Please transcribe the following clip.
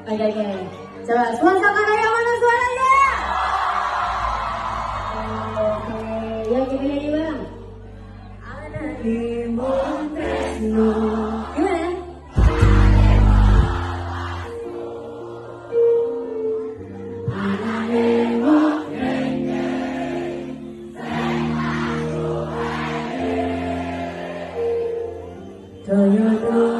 Oke, oke. Coba sponsor yang mana suaranya? Oke, ya kita nyanyi bang. Anakmu Tresno. Gimana? Toyoto